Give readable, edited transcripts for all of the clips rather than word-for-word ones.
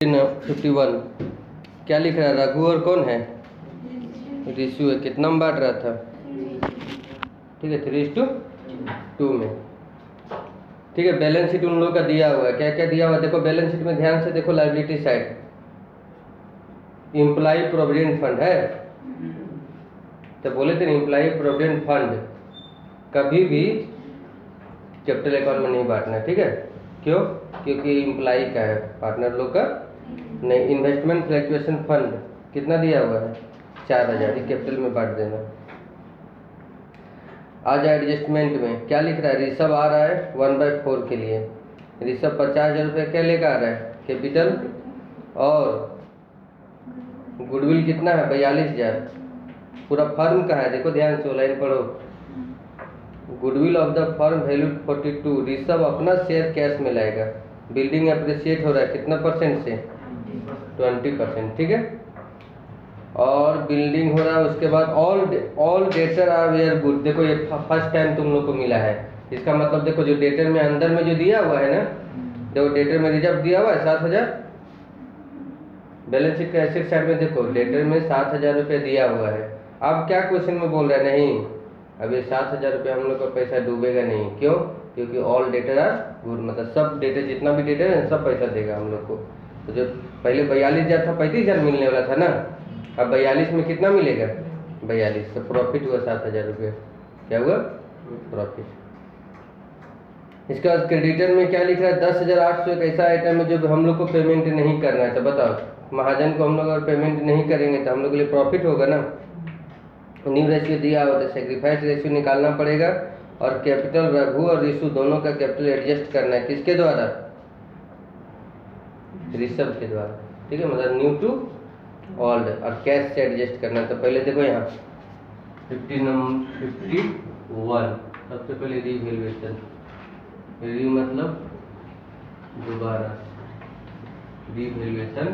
51 क्या लिख रहा है? रघु और कौन है? ऋषु है। कितना में बांट रहा था? ठीक है, 3:2 में। ठीक है, बैलेंस शीट उन लोगों का दिया हुआ है। क्या क्या दिया हुआ है देखो बैलेंस शीट में, ध्यान से देखो। Liability side employ provident fund है, तो बोले थे एम्प्लॉय प्रोविडेंट फंड कभी भी कैपिटल अकाउंट में नहीं बांटना है। ठीक है, क्यों? क्योंकि एम्प्लॉय का है, पार्टनर लोग का नहीं। इन्वेस्टमेंट फ्लक्चुएशन फंड कितना दिया हुआ है? 4000, कैपिटल में बांट देना। आज एडजस्टमेंट में क्या लिख रहा है? ऋषभ आ रहा है 1/4 के लिए। ऋषभ 50,000 रुपये क्या लेकर आ रहा है? कैपिटल। और गुडविल कितना है? 42,000। पूरा फर्म का है, देखो ध्यान से, लाइन पढ़ो। Goodwill of the firm value 42। Rishabh अपना शेयर कैश में लाएगा। बिल्डिंग अप्रिशिएट हो रहा है कितना परसेंट से? 20%। ठीक है, और बिल्डिंग हो रहा है। उसके बाद all debtor are were good. देखो ये फर्स्ट टाइम तुम लोग को मिला है। इसका मतलब देखो जो डेटर में अंदर में जो दिया हुआ है ना, देखो डेटर में रिजर्व दिया हुआ है 7,000। बैलेंस शीट का एसेट साइड में देखो डेटर में 7,000 रुपये दिया हुआ है। अब क्या क्वेश्चन में बोल रहा है? नहीं, अब ये 7,000 रुपये हम लोग का पैसा डूबेगा नहीं। क्यों? क्योंकि ऑल डेटर आर गुड, मतलब सब डेटर, जितना भी डेटर है सब पैसा देगा हम लोग को। तो जो पहले 42,000 था, 35,000 मिलने वाला था ना, अब 42 में कितना मिलेगा? 42। तो प्रॉफिट हुआ 7,000 रुपये। क्या हुआ? प्रॉफिट। इसके बाद क्रेडिटर में क्या लिख रहा है? 10,800 एक ऐसा आइटम है जो हम लोग को पेमेंट नहीं करना है। तो बताओ, महाजन को हम लोग अगर पेमेंट नहीं करेंगे तो हम लोग के लिए प्रॉफिट होगा ना। न्यू रेशियो दिया हुआ तो सेक्रीफाइस रेशियो निकालना पड़ेगा। और कैपिटल रघु और ऋषु दोनों का कैपिटल एडजस्ट करना है। किसके द्वारा? ऋषभ के द्वारा। ठीक है, मतलब न्यू टू ओल्ड, और कैश से एडजस्ट करना है। तो पहले देखो यहाँ 51 सबसे पहले रीवैल्यूएशन। री मतलब दोबारा, रीवैल्यूएशन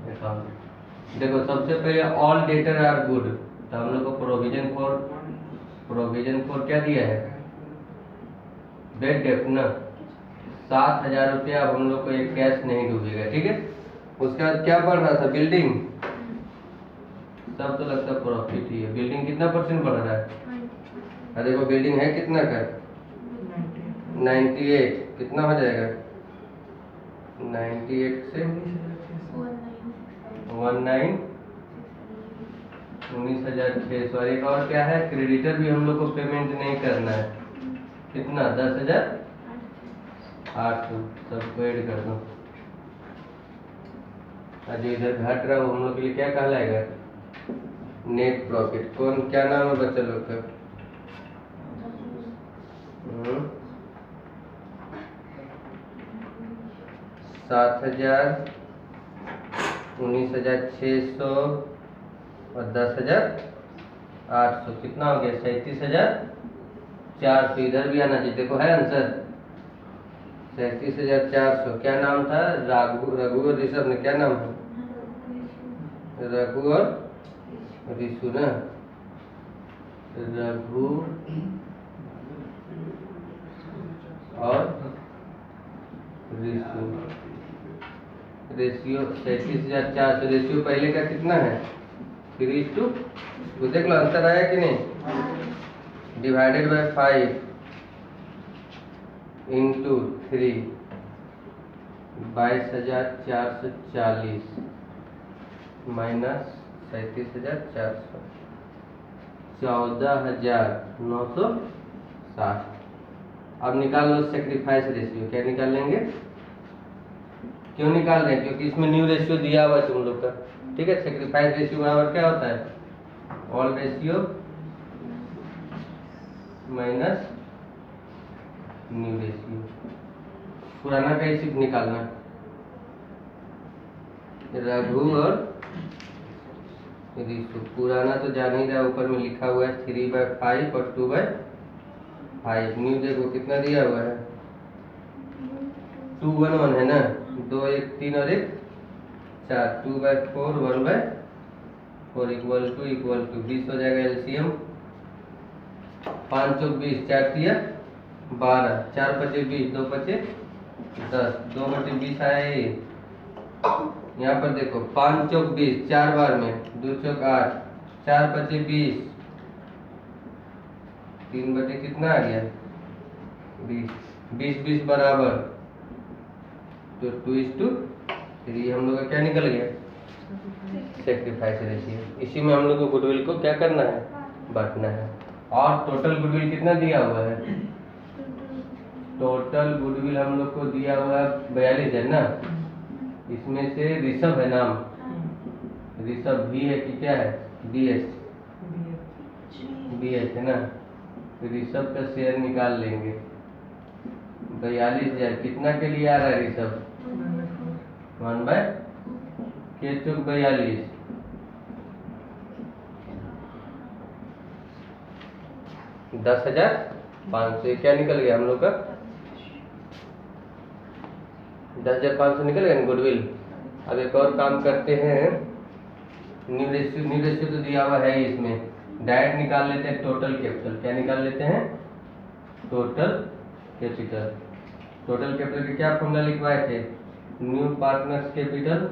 अकाउंट। देखो सबसे पहले ऑल डेटर आर गुड, तो हम लोग को प्रोविजन फॉर क्या दिया है? बेड डेप्ट ना। 7,000 रुपया अब हम लोग को एक कैश नहीं डूबेगा। ठीक है, उसके बाद क्या बढ़ रहा था? बिल्डिंग। सब तो लगता है प्रॉफिट ही है। बिल्डिंग कितना परसेंट बढ़ रहा है? अरे देखो बिल्डिंग है कितना का? 98। कितना हो जाएगा? 98 से 19,600। और एक और क्या है? क्रेडिटर भी हम लोग को पेमेंट नहीं करना है। कितना? 10,800। सबको ऐड कर दो। और जो इधर घट रहा है वो हम लोग के लिए क्या कहलाएगा? Net profit. कौन, क्या नाम है बच्चा लोग का? 7,000, 19,600 और 10,800। कितना हो गया? 37,400। इधर भी आना चाहिए, देखो है आंसर 37,400। क्या नाम था? रघु और ऋषभ ने क्या नाम है? रघु और ऋषु ना। रघु और ऋषु। रेशियो 37,400। रेशियो पहले का कितना है? 3:2। तो देख लो आंसर आया कि नहीं? Divided by 5 into 3, 22,440 minus 37,400, 14,960। अब निकाल लो सेक्रीफाइस रेशियो। क्या निकाल लेंगे? क्यों निकाल रहे हैं? क्योंकि इसमें न्यू रेशियो दिया हुआ है तुम लोग का। ठीक है, सेक्रीफाइस रेशियो बराबर क्या होता है? All ratio minus new ratio. पुराना कैसे निकालना? रघु और ऋषु। पुराना तो जान ही रहा, ऊपर में लिखा हुआ है 3/5 और 2/5। न्यू देखो कितना दिया हुआ है? 211 है ना। 2 1 3 और 1 4। 2/4 1/4 इक्वल टू 20 हो जाएगा एलसीएम। 5 चौक 20, 4 तिया 12, 4 पचे 20, 2 पचे 10, 2/20 आया ये यहाँ पर देखो 5 चौक 20, 4 बार में 2 चौक 8, 4 पचे 20, 3 बटे कितना आ गया 20, 20 20 बराबर, तो 2:3 हम लोग का क्या निकल गया सेक्रीफाइस रेशियो। इसी में हम लोग को गुडविल को क्या करना है बांटना है। और टोटल गुडविल कितना दिया हुआ है, टोटल गुडविल हम लोग को दिया हुआ है 42 है ना। इसमें से ऋषभ है नाम, ऋषभ भी है कि क्या है BH, BH है ना। ऋषभ का शेयर निकाल लेंगे 42,000, कितना के लिए आ रहा है ऋषभ 1/K चौक 42, 10,500 क्या निकल गया हम लोग का 10,500 निकल गया ना गुडविल। अब एक और काम करते हैं, न्यू रेशियो तो दिया हुआ है ही, इसमें डायरेक्ट निकाल लेते हैं टोटल कैपिटल। क्या निकाल लेते हैं टोटल कैपिटल। टोटल कैपिटल का क्या फॉर्मूला लिखवाए थे, new partners capital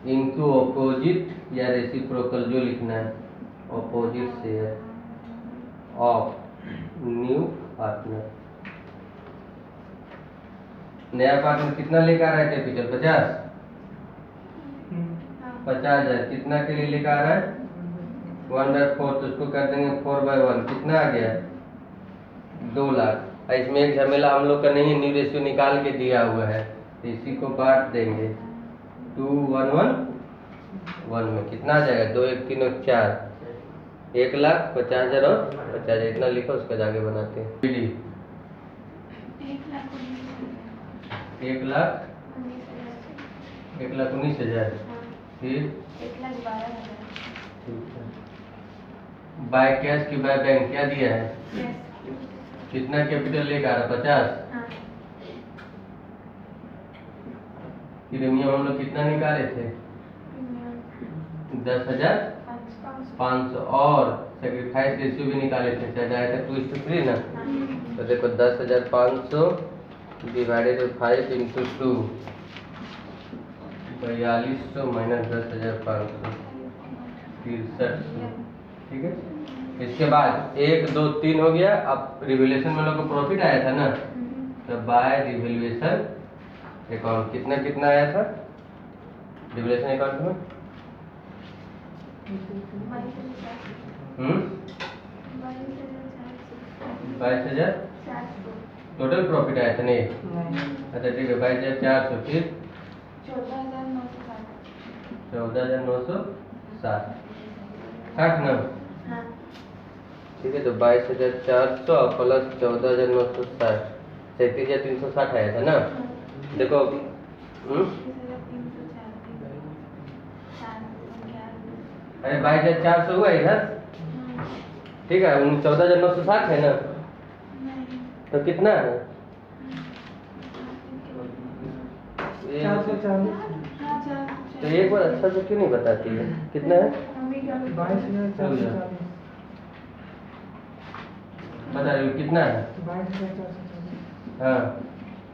into opposite या रेसिप्रोकल, जो लिखना है opposite share of new partner. नया पार्टनर कितना लेकर आ रहा है कैपिटल 50, 50,000, कितना के लिए लेकर आ रहा है 1/4, तो उसको कर देंगे 4/1, कितना आ गया 2 लाख। इसमें एक झमेला हम लोग का नहीं है, न्यू रेशियो निकाल के दिया हुआ है, तो इसी को बांट देंगे 2 1 1 1 में, कितना आ जाएगा 2 1 3 और 4, 1,50,000 और 50,000, इतना लिखो, उसका जाके बनाते हैं। 1,19,000, फिर 1,12,000 बाय कैश की बाय बैंक क्या दिया है, कितना कैपिटल लेकर आ रहा 50, प्रीमियम हम लोग कितना निकाले थे 10,500, और सेक्रीफाइस रेशियो भी निकाले थे, शायद आया था 2:3 ना। तो देखो 10,500 डिवाइडेड 5 इंटू 2, 4200 माइनस 10,500, 6300, ठीक है। इसके बाद 1 2 3 हो गया। अब रिवैल्यूएशन में लोग को प्रॉफिट आया था ना, तो बाय रिवैल्यूएशन अकाउंट कितना कितना आया था रिवैल्यूएशन अकाउंट में 22,000 टोटल प्रॉफिट आया था नहीं। अच्छा ठीक है 22,400, फिर 14,960, 60 ना, ठीक है। तो 22,400 प्लस 14,960, 37,360 आया था ना। देखो अरे 22,400 हुआ इधर, ठीक है। 14,960 है ना, तो कितना है 440। तो एक बार अच्छा से क्यों नहीं बताती है कितना है 22,440। बता रही हो कितना है 22,440। हाँ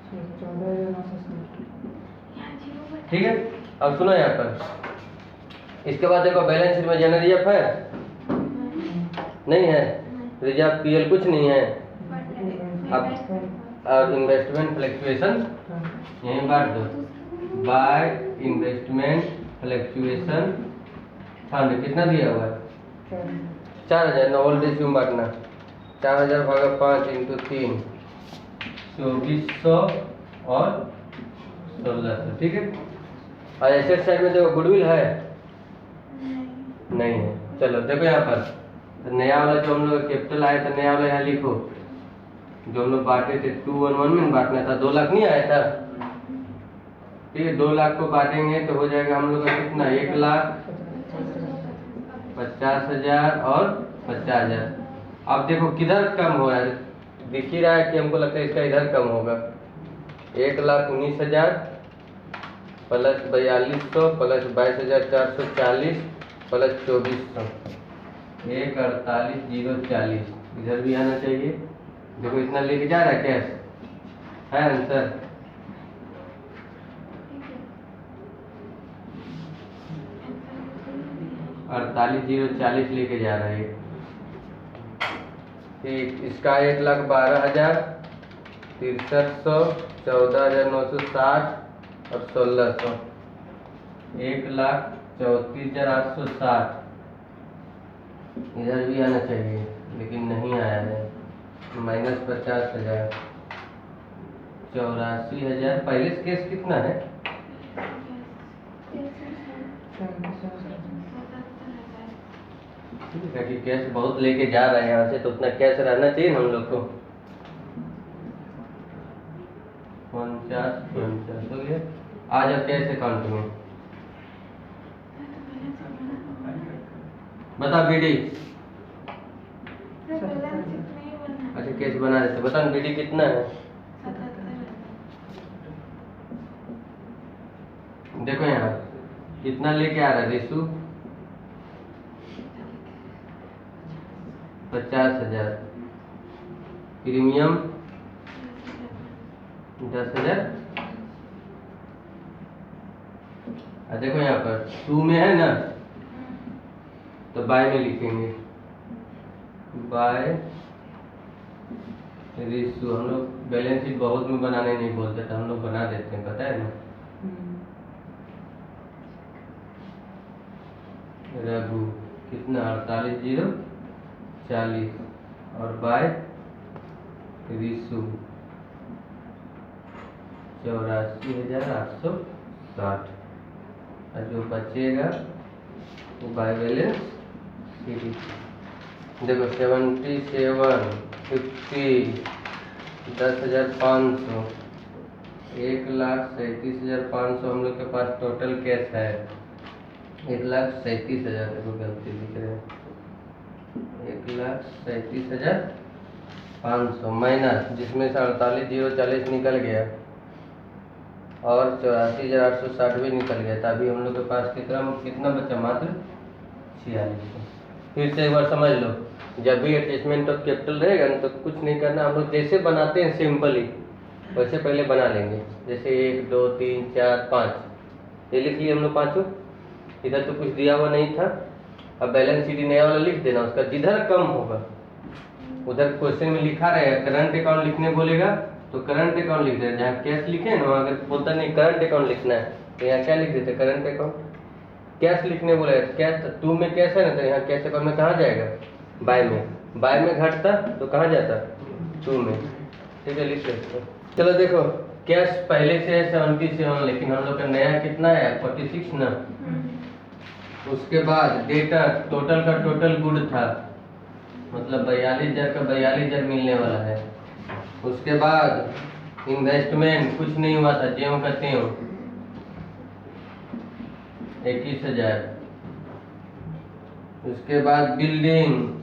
14,960। ठीक है। अब सुनो यहाँ पर, इसके बाद देखो बैलेंस शीट में जनरल रिजर्व है नहीं है, रिजर्व पीएल कुछ नहीं है। अब इन्वेस्टमेंट फ्लक्चुएशन यहीं बांट दो, बाय इन्वेस्टमेंट फ्लक्चुएशन फंड कितना दिया हुआ है 4,000 ना, ओल्ड रेशियो में बांटना 4,000 भागा 5 इंटू 3, 2,400 और 1,600, ठीक है। और एसेट साइड में देखो गुडविल है नहीं है। चलो देखो यहाँ पर तो नया वाला जो हम लोग कैपिटल आया था, नया वाला यहाँ लिखो, जो हम लोग बांटे थे 211 में बांटना था, 2 लाख नहीं आया था, ठीक है। 2 लाख को बांटेंगे तो हो जाएगा हम लोग का कितना 1,50,000 और 50,000। अब देखो किधर कम हो रहा है, दिख ही रहा है कि हमको लगता है इसका इधर कम होगा। 1,19,000 प्लस 4,200 प्लस 22,440 प्लस 2,400, 1,48,040 इधर भी आना चाहिए। देखो इतना लेके जा रहा है कैश है आंसर, 48,040 लेके जा रहा है। ठीक, इसका 1,12,000, 6300, 14,960 और 1600, 1,34,860। इधर भी आना चाहिए लेकिन नहीं आया है। -50,000, 84,000। पहले से केस कितना है? 77,000। ठीक है कि कैश बहुत लेके जा रहा है यहाँ से, तो उतना कैश रहना चाहिए ना हम लोग को। 49 हो गया। आ जाओ कैश अकाउंट में, बता बीडी। अच्छा कैश बना देते, बता बीडी कितना है? देखो यहाँ कितना लेके आ रहा है रिशु? 50,000। प्रीमियम 10,000। देखो यहाँ पर 2 में है ना, तो बाय में लिखेंगे, बाय रिशु। हम लोग बैलेंस शीट बहुत में बनाने नहीं बोलते तो हम लोग बना देते हैं, पता है ना। रघु कितना? 48,040 और बाय रिशु 84,860। और जो बचेगा वो बाय बैलेंस शीट। देखो 77, 50, 10,500, 1,37,500 हम लोग के पास टोटल कैश है। 1,37,000, देखो गलती लिख रहे हैं, 1,37,500 माइनस, जिसमें से 48,040 निकल गया और 84,860 भी निकल गया। तो अभी हम लोग के पास कितना बचा? मात्र 46। फिर से एक बार समझ लो, जब भी एडजस्टमेंट ऑफ कैपिटल रहेगा ना तो कुछ नहीं करना, हम लोग जैसे बनाते हैं सिंपली वैसे पहले बना लेंगे। जैसे 1, 2, 3, 4, 5 ये लिख लिए हम लोग पाँचों। इधर तो कुछ दिया हुआ नहीं था, अब बैलेंस शीट नया वाला लिख देना, उसका जिधर कम होगा उधर क्वेश्चन में लिखा रहेगा, करंट अकाउंट लिखने बोलेगा तो करंट अकाउंट लिख देना। जहाँ कैश लिखे ना वहाँ अगर बोलता नहीं करंट अकाउंट लिखना है तो यहाँ क्या लिख देते? Current account. कैश लिखने बोलेगा, कैश 2 में कैश है ना, तो यहाँ कैश अकाउंट में कहाँ जाएगा? बाय में। बाय में घटता तो कहाँ जाता? 2 में। ठीक है, लिख लेते। चलो देखो कैश पहले से है 77, लेकिन हम लोग का नया कितना है? 46 ना। उसके बाद डेटा टोटल का टोटल गुड था, मतलब 42,000 का 42,000 मिलने वाला है। उसके बाद इन्वेस्टमेंट कुछ नहीं हुआ था, ज्यों का त्यों 21,000। उसके बाद बिल्डिंग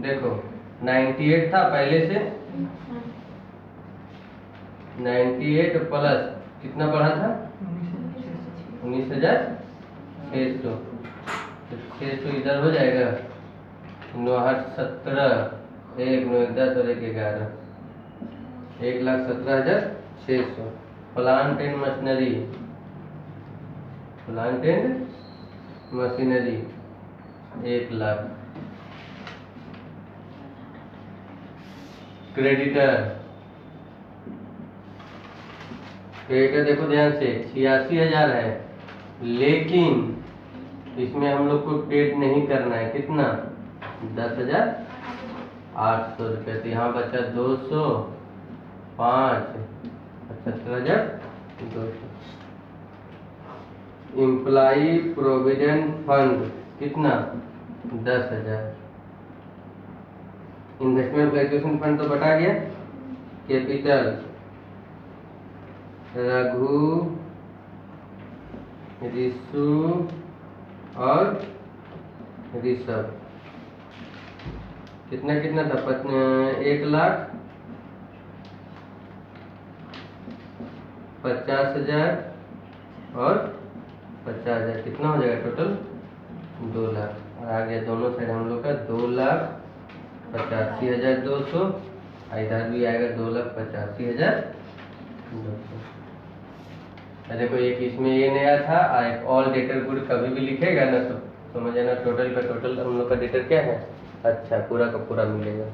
देखो 98 था पहले से, 98 प्लस कितना बढ़ा था? 19,600। तो 600 इधर हो जाएगा, 9, 8, 17, 1, 9, 10 और 1, 11, 1,17,600। Plant and machinery, plant and machinery 1,00,000। Creditor देखो ध्यान से 86,000 है, लेकिन इसमें हम लोग को पेड नहीं करना है। कितना? 10,800 रुपये। तो यहाँ बचा 200, 5, 17,200। एम्प्लॉई प्रोविडेंट फंड कितना? 10,000। इन्वेस्टमेंट फ्लक्चुएशन फंड तो बटा गया। कैपिटल रघु, रिशु और ऋषभ कितना कितना था? 1,50,000 और 50,000, कितना हो जाएगा टोटल? 2,00,000। और आ गया दोनों साइड हम लोग का 2,85,200। इधर भी आएगा 2,85,200। देखो एक इसमें ये नया था और एक ऑल डेटर गुड कभी भी लिखेगा ना तो समझ जाना टोटल का टोटल हम लोग का डेटर क्या है अच्छा पूरा का पूरा मिलेगा।